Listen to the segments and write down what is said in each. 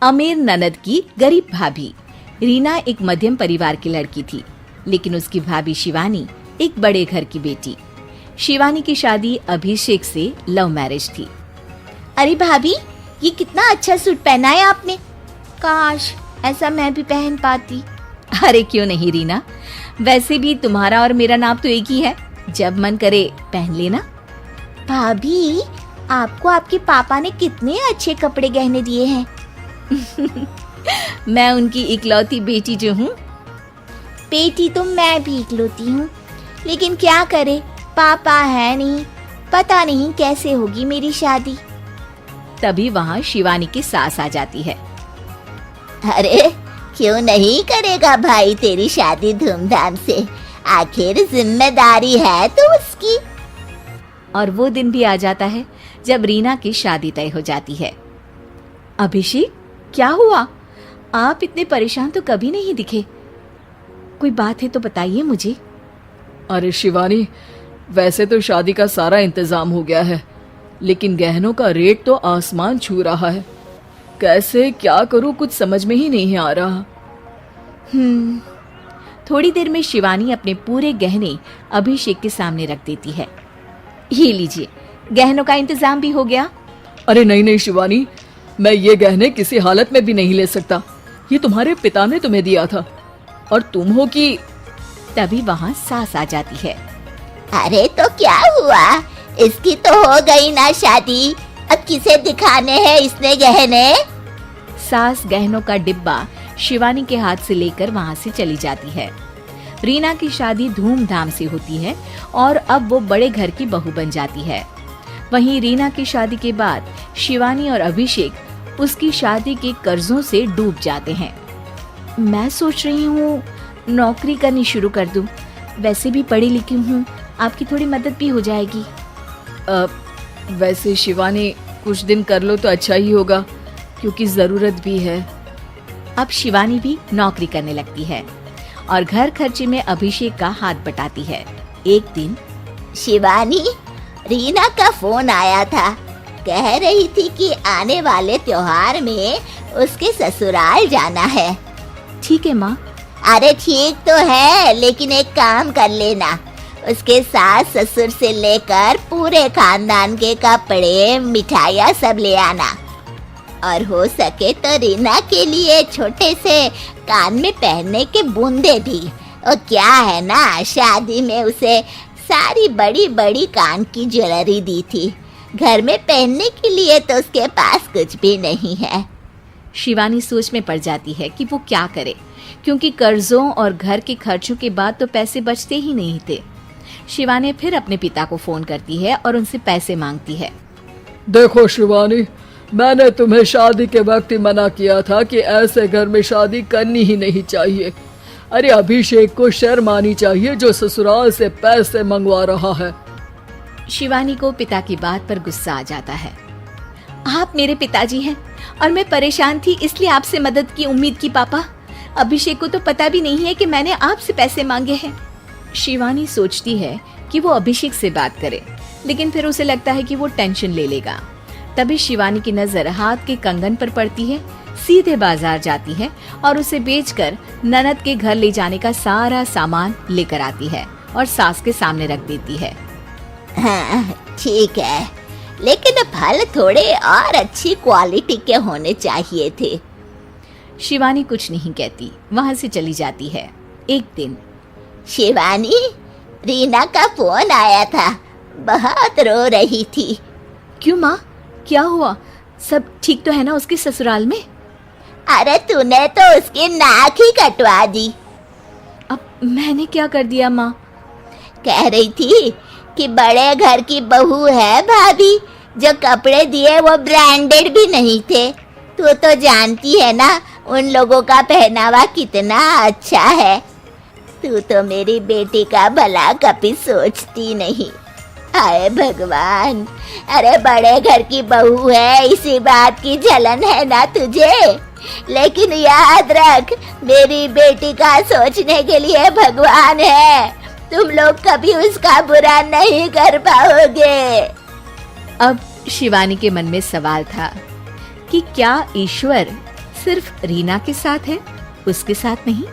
अमीर ननद की गरीब भाभी। रीना एक मध्यम परिवार की लड़की थी, लेकिन उसकी भाभी शिवानी एक बड़े घर की बेटी। शिवानी की शादी अभिषेक से लव मैरिज थी। अरे भाभी, ये कितना अच्छा सूट पहना है आपने। काश ऐसा मैं भी पहन पाती। अरे क्यों नहीं रीना, वैसे भी तुम्हारा और मेरा नाम तो एक ही है, जब मन करे पहन लेना। भाभी, आपको आपके पापा ने कितने अच्छे कपड़े गहने दिए हैं। मैं उनकी इकलौती बेटी जो हूँ। बेटी तो मैं भी इकलौती हूँ, लेकिन क्या करे, पापा है नहीं, पता नहीं कैसे होगी मेरी शादी। तभी वहाँ शिवानी की सास आ जाती है। अरे क्यों नहीं करेगा भाई तेरी शादी धूमधाम से, आखिर जिम्मेदारी है तो उसकी। और वो दिन भी आ जाता है जब रीना की शादी तय हो जाती है। अभिषेक, क्या हुआ? आप इतने परेशान तो कभी नहीं दिखे, कोई बात है तो बताइए मुझे। अरे शिवानी, वैसे तो शादी का सारा इंतजाम हो गया है, लेकिन गहनों का रेट तो आसमान छू रहा है। कैसे क्या करूं, कुछ समझ में ही नहीं आ रहा। थोड़ी देर में शिवानी अपने पूरे गहने अभिषेक के सामने रख देती है। ये लीजिए, गहनों का इंतजाम भी हो गया। अरे नहीं नहीं शिवानी, मैं ये गहने किसी हालत में भी नहीं ले सकता। ये तुम्हारे पिता ने तुम्हें दिया था, और तुम हो कि। तभी वहाँ सास आ जाती है। अरे तो क्या हुआ, इसकी तो हो गई ना शादी, अब किसे दिखाने हैं इसने गहने। सास गहनों का डिब्बा शिवानी के हाथ से लेकर वहाँ से चली जाती है। रीना की शादी धूमधाम से होती है और अब वो बड़े घर की बहू बन जाती है। वहीं रीना की शादी के बाद शिवानी और अभिषेक उसकी शादी के कर्जों से डूब जाते हैं। मैं सोच रही हूँ नौकरी करनी शुरू कर दूँ, वैसे भी पढ़ी लिखी हूँ, आपकी थोड़ी मदद भी हो जाएगी। वैसे शिवानी, कुछ दिन कर लो तो अच्छा ही होगा, क्योंकि जरूरत भी है। अब शिवानी भी नौकरी करने लगती है और घर खर्चे में अभिषेक का हाथ बटाती है। एक दिन शिवानी, रीना का फोन आया था, कह रही थी कि आने वाले त्योहार में उसके ससुराल जाना है। ठीक है माँ। अरे ठीक तो है, लेकिन एक काम कर लेना, उसके सास ससुर से लेकर पूरे खानदान के कपड़े मिठाइयाँ सब ले आना, और हो सके तो रीना के लिए छोटे से कान में पहनने के बूंदे भी। और क्या है ना, शादी में उसे सारी बड़ी बड़ी कान की ज्वेलरी दी थी, घर में पहनने के लिए तो उसके पास कुछ भी नहीं है। शिवानी सोच में पड़ जाती है कि वो क्या करे, क्योंकि कर्जों और घर के खर्चों के बाद तो पैसे बचते ही नहीं थे। शिवानी फिर अपने पिता को फोन करती है और उनसे पैसे मांगती है। देखो शिवानी, मैंने तुम्हें शादी के वक्त ही मना किया था कि ऐसे घर में शादी करनी ही नहीं चाहिए। अरे अभिषेक को शर्म आनी चाहिए जो ससुराल से पैसे मंगवा रहा है। शिवानी को पिता की बात पर गुस्सा आ जाता है। आप मेरे पिताजी हैं और मैं परेशान थी, इसलिए आपसे मदद की उम्मीद की पापा। अभिषेक को तो पता भी नहीं है कि मैंने आपसे पैसे मांगे हैं। शिवानी सोचती है कि वो अभिषेक से बात करे, लेकिन फिर उसे लगता है कि वो टेंशन ले लेगा। तभी शिवानी की नजर हाथ के कंगन पर पड़ती है। सीधे बाजार जाती है और उसे बेचकर ननद के घर ले जाने का सारा सामान लेकर आती है और सास के सामने रख देती है। हाँ ठीक है, लेकिन फल थोड़े और अच्छी क्वालिटी के होने चाहिए थे। शिवानी कुछ नहीं कहती, वहाँ से चली जाती है। एक दिन शिवानी, रीना का फोन आया था, बहुत रो रही थी। क्यों माँ, क्या हुआ? सब ठीक तो है ना उसके ससुराल में? अरे तूने तो उसकी नाक ही कटवा दी। अब मैंने क्या कर दिया माँ? कह रही थी कि बड़े घर की बहू है भाभी, जो कपड़े दिए वो ब्रांडेड भी नहीं थे। तू तो जानती है ना उन लोगों का पहनावा कितना अच्छा है। तू तो मेरी बेटी का भला कभी सोचती नहीं। हाय भगवान, अरे बड़े घर की बहू है, इसी बात की जलन है ना तुझे, लेकिन याद रख मेरी बेटी का सोचने के लिए भगवान है, तुम लोग कभी उसका बुरा नहीं कर पाओगे। अब शिवानी के मन में सवाल था कि क्या ईश्वर सिर्फ रीना के साथ है, उसके साथ नहीं।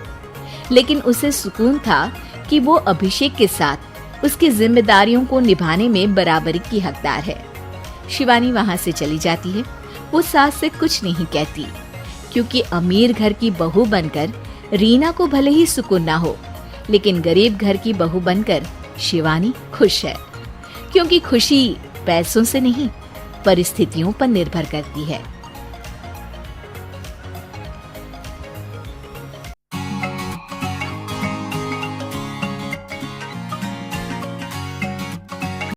लेकिन उसे सुकून था कि वो अभिषेक के साथ उसकी जिम्मेदारियों को निभाने में बराबरी की हकदार है। शिवानी वहां से चली जाती है। वो सास से कुछ नहीं कहती, क्योंकि अमीर घर की बहू बनकर रीना को भले ही सुकून ना हो, लेकिन गरीब घर की बहू बनकर शिवानी खुश है, क्योंकि खुशी पैसों से नहीं परिस्थितियों पर निर्भर करती है।